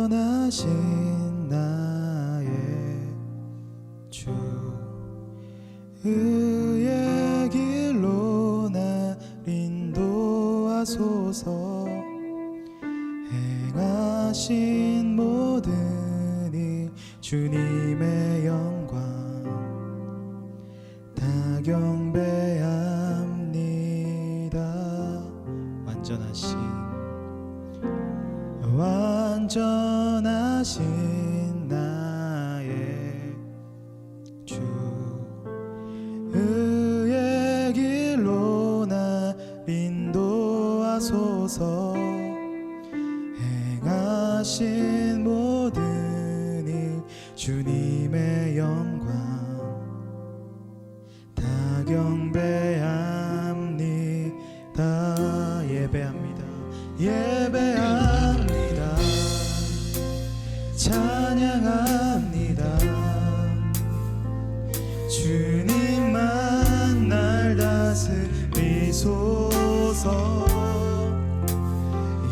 완전하신 나의 주, 의의 길로 날 인도하소서. 행하신 모든 일 주님의 영광 다 경배합니다. 완전하신 나의 주, 의의 길로 날 인도하소서. 행하신 모든 일 주님의 영광 다 경배합니다. 예배합니다. 찬양합니다. 주님만 날 다스리소서.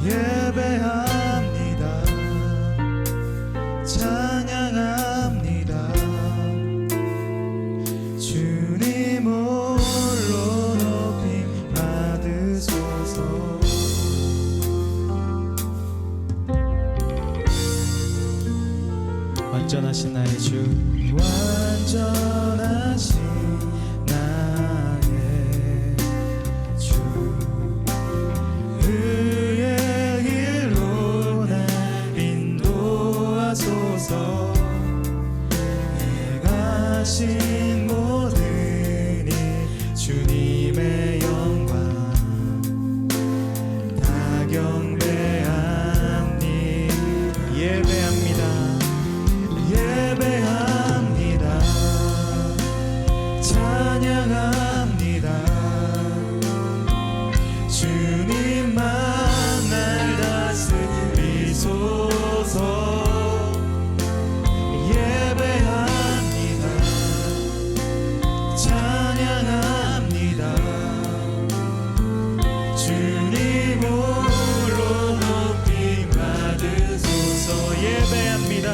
예배합니다. 찬양합니다. 주님 홀로 높임 받으소서. 완전하신 나의 주, 완전하신 나의 주, 의의 길로 날 인도하소서. 행하신 모든 일 주님의 영광 다 경배합니다. 예배합니다. 찬양합니다. 주님만 날 다스리소서. 예배합니다. 찬양합니다. 주님 홀로 높임 받으소서. 예배합니다.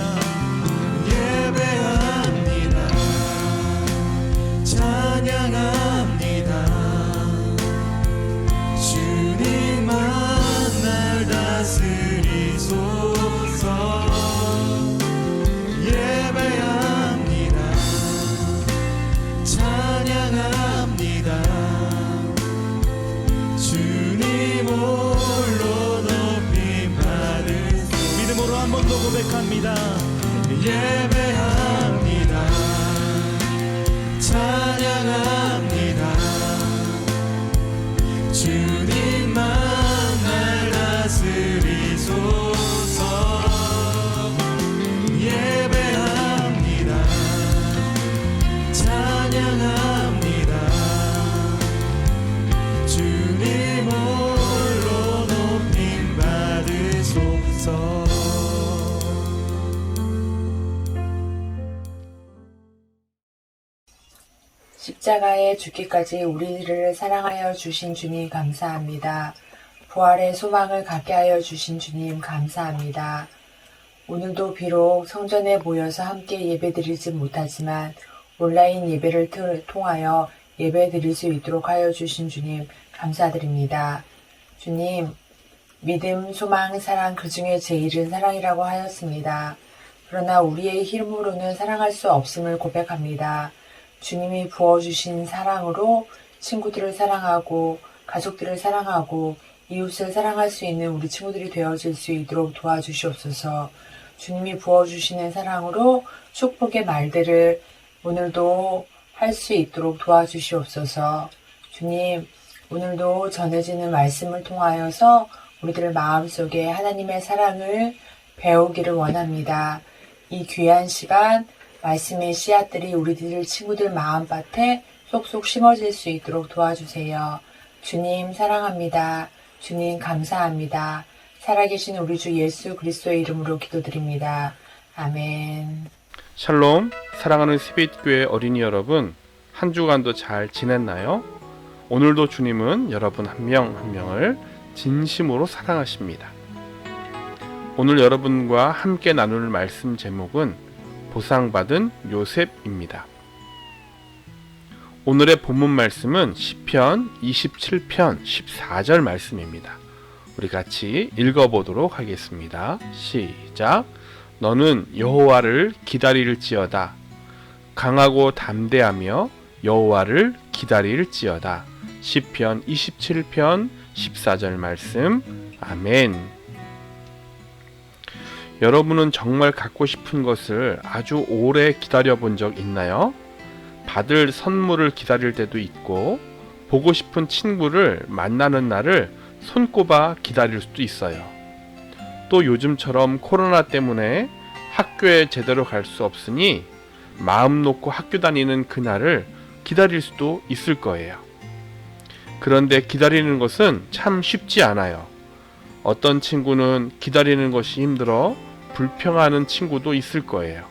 찬양합니다. 주님만 날 다스리소서. 예배합니다. 찬양합니다. 주님 홀로 높임 받으소서. 믿음으로 한 번 더 고백합니다. 예배합니다. 찬양합니다. 주님만 날 다스리소서. 예배합니다. 찬양합니다. 주님 홀로 높임 받으소서. 십자가에 죽기까지 우리를 사랑하여 주신 주님 감사합니다. 부활의 소망을 갖게 하여 주신 주님 감사합니다. 오늘도 비록 성전에 모여서 함께 예배드리지 못하지만 온라인 예배를 통하여 예배드릴 수 있도록 하여 주신 주님 감사드립니다. 주님, 믿음, 소망, 사랑 그 중에 제일은 사랑이라고 하였습니다. 그러나 우리의 힘으로는 사랑할 수 없음을 고백합니다. 주님이 부어주신 사랑으로 친구들을 사랑하고 가족들을 사랑하고 이웃을 사랑할 수 있는 우리 친구들이 되어질 수 있도록 도와주시옵소서. 주님이 부어주시는 사랑으로 축복의 말들을 오늘도 할 수 있도록 도와주시옵소서. 주님, 오늘도 전해지는 말씀을 통하여서 우리들 마음속에 하나님의 사랑을 배우기를 원합니다. 이 귀한 시간 말씀의 씨앗들이 우리들 친구들 마음밭에 쏙쏙 심어질 수 있도록 도와주세요. 주님 사랑합니다. 주님 감사합니다. 살아계신 우리 주 예수 그리스도의 이름으로 기도드립니다. 아멘. 샬롬, 사랑하는 스빛교회 어린이 여러분, 한 주간도 잘 지냈나요? 오늘도 주님은 여러분 한 명 한 명을 진심으로 사랑하십니다. 오늘 여러분과 함께 나눌 말씀 제목은 보상받은 요셉입니다. 오늘의 본문 말씀은 시편 27편 14절 말씀입니다. 우리 같이 읽어보도록 하겠습니다. 시작. 너는 여호와를 기다릴지어다. 강하고 담대하며 여호와를 기다릴지어다. 시편 27편 14절 말씀. 아멘. 여러분은 정말 갖고 싶은 것을 아주 오래 기다려본 적 있나요? 받을 선물을 기다릴 때도 있고, 보고 싶은 친구를 만나는 날을 손꼽아 기다릴 수도 있어요. 또 요즘처럼 코로나 때문에 학교에 제대로 갈 수 없으니 마음 놓고 학교 다니는 그날을 기다릴 수도 있을 거예요. 그런데 기다리는 것은 참 쉽지 않아요. 어떤 친구는 기다리는 것이 힘들어 불평하는 친구도 있을 거예요.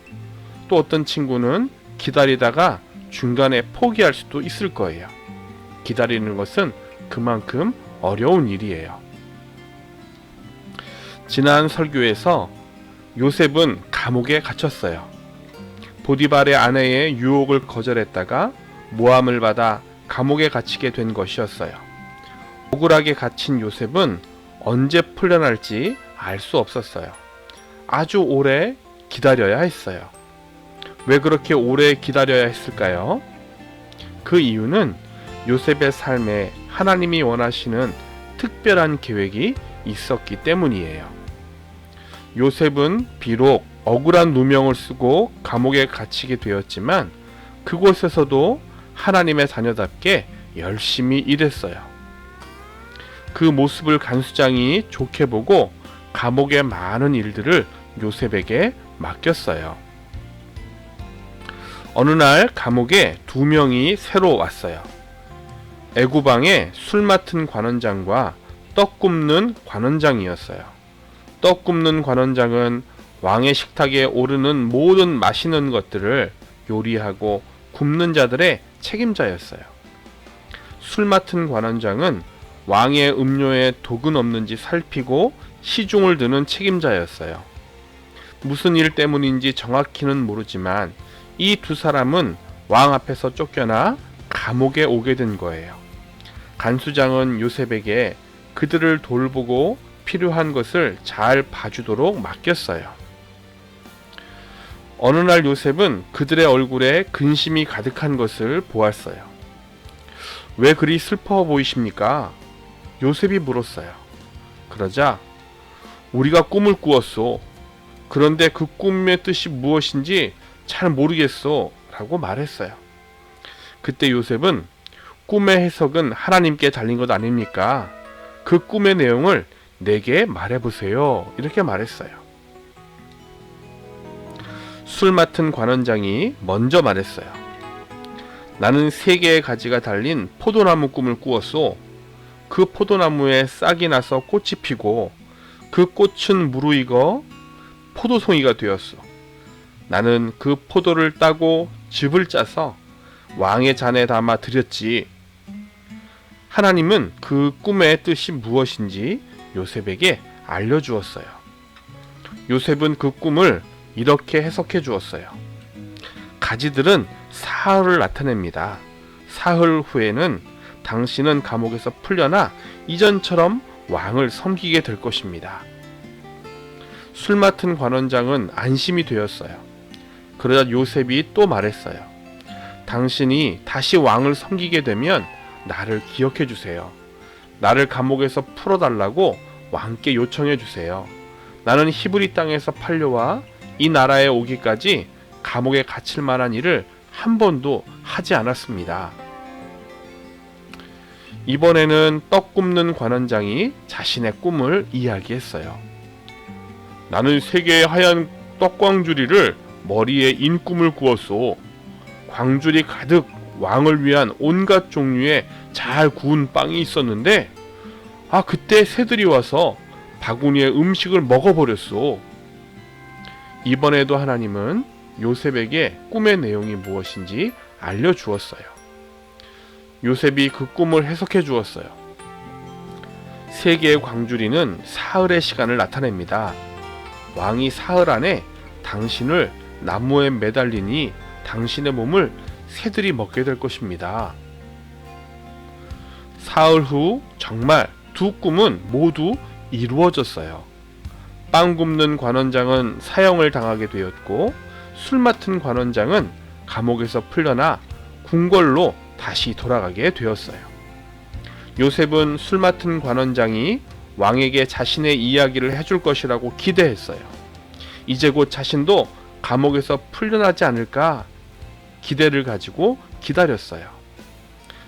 또 어떤 친구는 기다리다가 중간에 포기할 수도 있을 거예요. 기다리는 것은 그만큼 어려운 일이에요. 지난 설교에서 요셉은 감옥에 갇혔어요. 보디발의 아내의 유혹을 거절했다가 모함을 받아 감옥에 갇히게 된 것이었어요. 억울하게 갇힌 요셉은 언제 풀려날지 알 수 없었어요. 아주 오래 기다려야 했어요. 왜 그렇게 오래 기다려야 했을까요? 그 이유는 요셉의 삶에 하나님이 원하시는 특별한 계획이 있었기 때문이에요. 요셉은 비록 억울한 누명을 쓰고 감옥에 갇히게 되었지만 그곳에서도 하나님의 자녀답게 열심히 일했어요. 그 모습을 간수장이 좋게 보고 감옥의 많은 일들을 요셉에게 맡겼어요. 어느 날 감옥에 2명이 새로 왔어요. 애구방에 술 맡은 관원장과 떡 굽는 관원장이었어요. 떡 굽는 관원장은 왕의 식탁에 오르는 모든 맛있는 것들을 요리하고 굽는 자들의 책임자였어요. 술 맡은 관원장은 왕의 음료에 독은 없는지 살피고 시중을 드는 책임자였어요. 무슨 일 때문인지 정확히는 모르지만 이 2사람은 왕 앞에서 쫓겨나 감옥에 오게 된 거예요. 간수장은 요셉에게 그들을 돌보고 필요한 것을 잘 봐주도록 맡겼어요. 어느 날 요셉은 그들의 얼굴에 근심이 가득한 것을 보았어요. 왜 그리 슬퍼 보이십니까? 요셉이 물었어요. 그러자 우리가 꿈을 꾸었소. 그런데 그 꿈의 뜻이 무엇인지 잘 모르겠소 라고 말했어요. 그때 요셉은 꿈의 해석은 하나님께 달린 것 아닙니까? 그 꿈의 내용을 내게 말해보세요. 이렇게 말했어요. 술 맡은 관원장이 먼저 말했어요. 나는 3개의 가지가 달린 포도나무 꿈을 꾸었소. 그 포도나무에 싹이 나서 꽃이 피고 그 꽃은 무르익어 포도송이가 되었소. 나는 그 포도를 따고 즙을 짜서 왕의 잔에 담아 드렸지. 하나님은 그 꿈의 뜻이 무엇인지 요셉에게 알려주었어요. 요셉은 그 꿈을 이렇게 해석해 주었어요. 가지들은 사흘을 나타냅니다. 사흘 후에는 당신은 감옥에서 풀려나 이전처럼 왕을 섬기게 될 것입니다. 술 맡은 관원장은 안심이 되었어요. 그러자 요셉이 또 말했어요. 당신이 다시 왕을 섬기게 되면 나를 기억해 주세요. 나를 감옥에서 풀어달라고 왕께 요청해 주세요. 나는 히브리 땅에서 팔려와 이 나라에 오기까지 감옥에 갇힐 만한 일을 한 번도 하지 않았습니다. 이번에는 떡 굽는 관원장이 자신의 꿈을 이야기했어요. 나는 3개의 하얀 떡광주리를 머리에 인 꿈을 꾸었소. 광주리 가득 왕을 위한 온갖 종류의 잘 구운 빵이 있었는데 그때 새들이 와서 바구니에 음식을 먹어버렸소. 이번에도 하나님은 요셉에게 꿈의 내용이 무엇인지 알려주었어요. 요셉이 그 꿈을 해석해 주었어요. 세 개의 광주리는 사흘의 시간을 나타냅니다. 왕이 사흘 안에 당신을 나무에 매달리니 당신의 몸을 새들이 먹게 될 것입니다. 사흘 후 정말 두 꿈은 모두 이루어졌어요. 빵 굽는 관원장은 사형을 당하게 되었고, 술 맡은 관원장은 감옥에서 풀려나 궁궐로 다시 돌아가게 되었어요. 요셉은 술 맡은 관원장이 왕에게 자신의 이야기를 해줄 것이라고 기대했어요. 이제 곧 자신도 감옥에서 풀려나지 않을까 기대를 가지고 기다렸어요.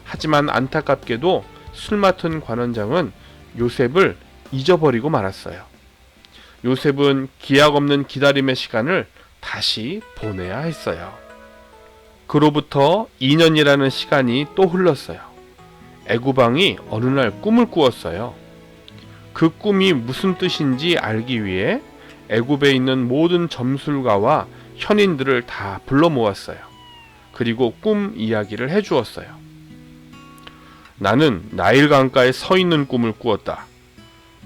하지만 안타깝게도 술 맡은 관원장은 요셉을 잊어버리고 말았어요. 요셉은 기약 없는 기다림의 시간을 다시 보내야 했어요. 그로부터 2년이라는 시간이 또 흘렀어요. 애굽왕이 어느 날 꿈을 꾸었어요. 그 꿈이 무슨 뜻인지 알기 위해 애굽에 있는 모든 점술가와 현인들을 다 불러 모았어요. 그리고 꿈 이야기를 해주었어요. 나는 나일 강가에 서 있는 꿈을 꾸었다.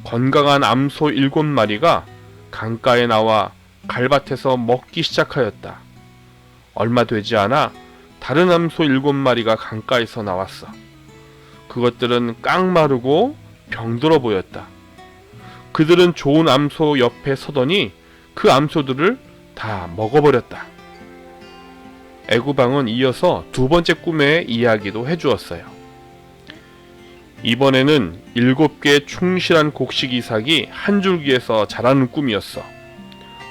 건강한 암소 7마리가 강가에 나와 갈밭에서 먹기 시작하였다. 얼마 되지 않아 다른 암소 7마리가 강가에서 나왔어. 그것들은 깡마르고 병들어 보였다. 그들은 좋은 암소 옆에 서더니 그 암소들을 다 먹어버렸다. 애굽왕은 이어서 두 번째 꿈의 이야기도 해주었어요. 이번에는 7개의 충실한 곡식 이삭이 한 줄기에서 자라는 꿈이었어.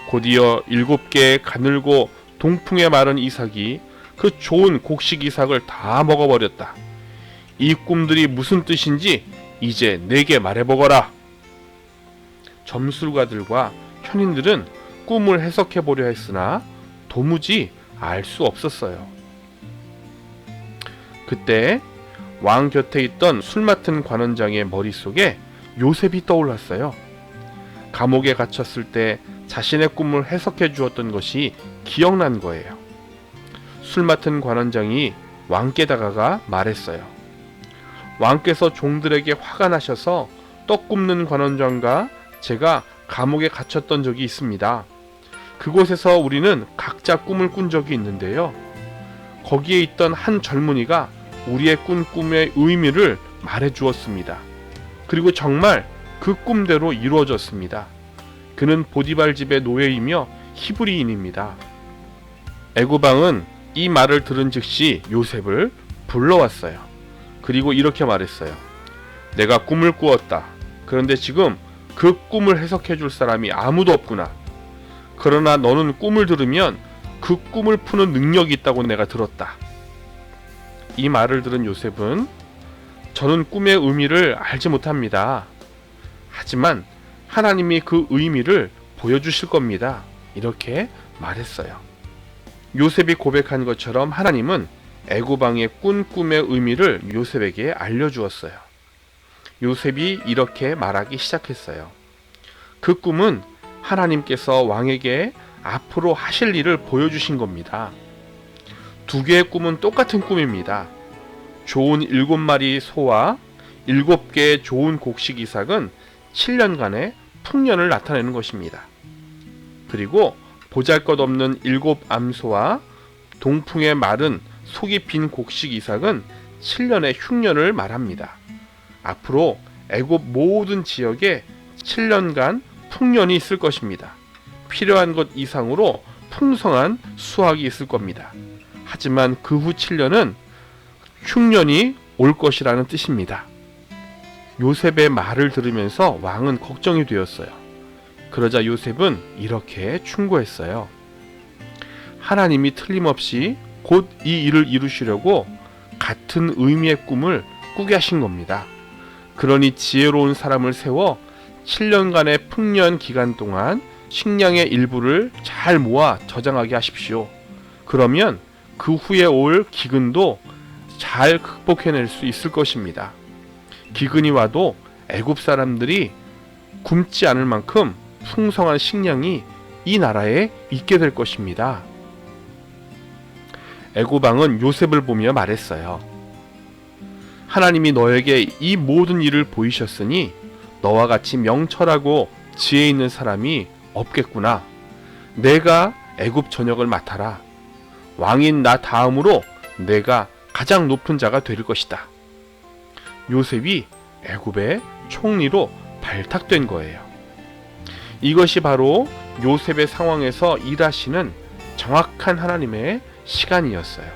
곧이어 7개의 가늘고 동풍에 마른 이삭이 그 좋은 곡식 이삭을 다 먹어버렸다. 이 꿈들이 무슨 뜻인지 이제 내게 말해보거라. 점술가들과 현인들은 꿈을 해석해보려 했으나 도무지 알 수 없었어요. 그때 왕 곁에 있던 술 맡은 관원장의 머릿속에 요셉이 떠올랐어요. 감옥에 갇혔을 때 자신의 꿈을 해석해 주었던 것이 기억난 거예요. 술 맡은 관원장이 왕께 다가가 말했어요. 왕께서 종들에게 화가 나셔서 떡 굽는 관원장과 제가 감옥에 갇혔던 적이 있습니다. 그곳에서 우리는 각자 꿈을 꾼 적이 있는데요. 거기에 있던 한 젊은이가 우리의 꾼 꿈의 의미를 말해 주었습니다. 그리고 정말 그 꿈대로 이루어졌습니다. 그는 보디발 집의 노예이며 히브리인입니다. 애굽왕은 이 말을 들은 즉시 요셉을 불러왔어요. 그리고 이렇게 말했어요. 내가 꿈을 꾸었다. 그런데 지금 그 꿈을 해석해 줄 사람이 아무도 없구나. 그러나 너는 꿈을 들으면 그 꿈을 푸는 능력이 있다고 내가 들었다. 이 말을 들은 요셉은 저는 꿈의 의미를 알지 못합니다. 하지만 하나님이 그 의미를 보여주실 겁니다. 이렇게 말했어요. 요셉이 고백한 것처럼 하나님은 애굽왕의 꾼 꿈의 의미를 요셉에게 알려주었어요. 요셉이 이렇게 말하기 시작했어요. 그 꿈은 하나님께서 왕에게 앞으로 하실 일을 보여주신 겁니다. 두 개의 꿈은 똑같은 꿈입니다. 좋은 7마리 소와 7개의 좋은 곡식 이삭은 7년간의 풍년을 나타내는 것입니다. 그리고 보잘것없는 7 암소와 동풍에 마른 속이 빈 곡식 이삭은 7년의 흉년을 말합니다. 앞으로 애굽 모든 지역에 7년간 풍년이 있을 것입니다. 필요한 것 이상으로 풍성한 수확이 있을 겁니다. 하지만 그 후 7년은 흉년이 올 것이라는 뜻입니다. 요셉의 말을 들으면서 왕은 걱정이 되었어요. 그러자 요셉은 이렇게 충고했어요. 하나님이 틀림없이 곧 이 일을 이루시려고 같은 의미의 꿈을 꾸게 하신 겁니다. 그러니 지혜로운 사람을 세워 7년간의 풍년 기간 동안 식량의 일부를 잘 모아 저장하게 하십시오. 그러면 그 후에 올 기근도 잘 극복해낼 수 있을 것입니다. 기근이 와도 애굽 사람들이 굶지 않을 만큼 풍성한 식량이 이 나라에 있게 될 것입니다. 애굽 왕은 요셉을 보며 말했어요. 하나님이 너에게 이 모든 일을 보이셨으니 너와 같이 명철하고 지혜 있는 사람이 없겠구나. 내가 애굽 전역을 맡아라. 왕인 나 다음으로 내가 가장 높은 자가 될 것이다. 요셉이 애굽의 총리로 발탁된 거예요. 이것이 바로 요셉의 상황에서 일하시는 정확한 하나님의 시간이었어요.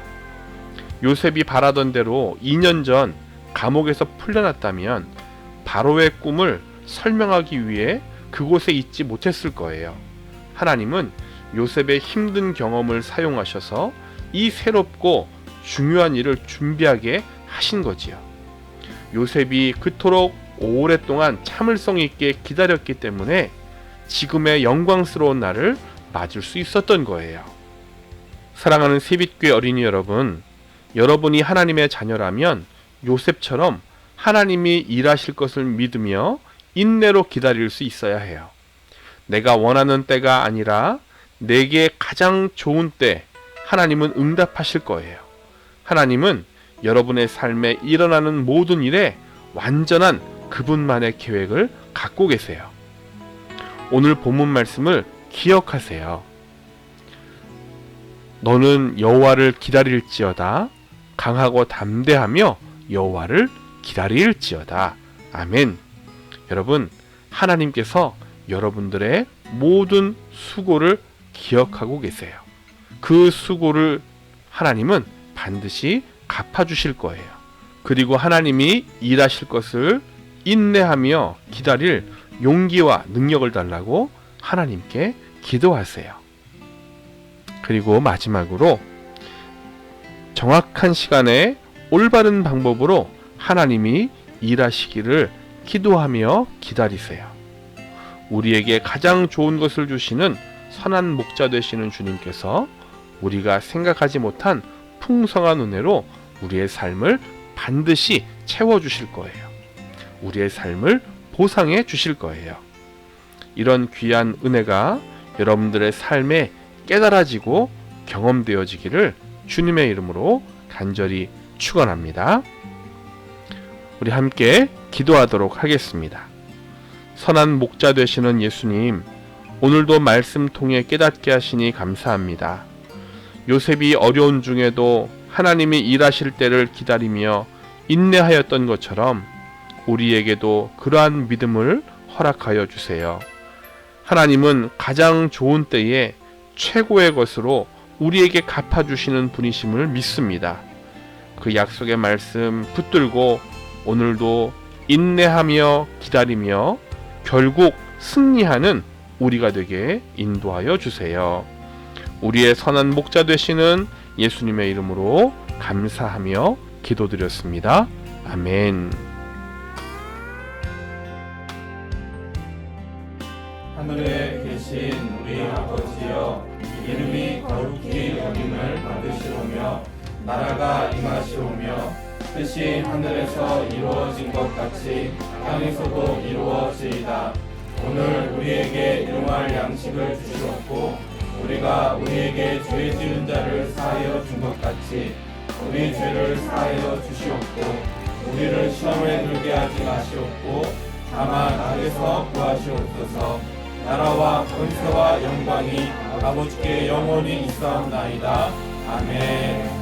요셉이 바라던 대로 2년 전 감옥에서 풀려났다면 바로의 꿈을 설명하기 위해 그곳에 있지 못했을 거예요. 하나님은 요셉의 힘든 경험을 사용하셔서 이 새롭고 중요한 일을 준비하게 하신 거지요. 요셉이 그토록 오랫동안 참을성 있게 기다렸기 때문에 지금의 영광스러운 날을 맞을 수 있었던 거예요. 사랑하는 세빛교회 어린이 여러분, 여러분이 하나님의 자녀라면 요셉처럼 하나님이 일하실 것을 믿으며 인내로 기다릴 수 있어야 해요. 내가 원하는 때가 아니라 내게 가장 좋은 때 하나님은 응답하실 거예요. 하나님은 여러분의 삶에 일어나는 모든 일에 완전한 그분만의 계획을 갖고 계세요. 오늘 본문 말씀을 기억하세요. 너는 여호와를 기다릴지어다. 강하고 담대하며 여호와를 기다릴지어다. 아멘. 여러분, 하나님께서 여러분들의 모든 수고를 기억하고 계세요. 그 수고를 하나님은 반드시 갚아주실 거예요. 그리고 하나님이 일하실 것을 인내하며 기다릴 용기와 능력을 달라고 하나님께 기도하세요. 그리고 마지막으로 정확한 시간에 올바른 방법으로 하나님이 일하시기를 기도하며 기다리세요. 우리에게 가장 좋은 것을 주시는 선한 목자 되시는 주님께서 우리가 생각하지 못한 풍성한 은혜로 우리의 삶을 반드시 채워주실 거예요. 우리의 삶을 보상해 주실 거예요. 이런 귀한 은혜가 여러분들의 삶에 깨달아지고 경험되어지기를 주님의 이름으로 간절히 축원합니다. 우리 함께 기도하도록 하겠습니다. 선한 목자 되시는 예수님, 오늘도 말씀 통해 깨닫게 하시니 감사합니다. 요셉이 어려운 중에도 하나님이 일하실 때를 기다리며 인내하였던 것처럼 우리에게도 그러한 믿음을 허락하여 주세요. 하나님은 가장 좋은 때에 최고의 것으로 우리에게 갚아주시는 분이심을 믿습니다. 그 약속의 말씀 붙들고 오늘도 인내하며 기다리며 결국 승리하는 우리가 되게 인도하여 주세요. 우리의 선한 목자 되시는 예수님의 이름으로 감사하며 기도드렸습니다. 아멘. 하늘에 계신 우리 아버지여, 이름이 거룩히 여김을 받으시오며 나라가 임하시오며 뜻이 하늘에서 이루어진 것 같이 땅에서도 이루어지이다. 오늘 우리에게 일용할 양식을 주시옵고 우리가 우리에게 죄 지은 자를 사하여 준 것 같이 우리 죄를 사하여 주시옵고 우리를 시험에 들게 하지 마시옵고 다만 악에서 구하시옵소서. 나라와 권세와 영광이 아버지께 영원히 있사옵나이다. 아멘.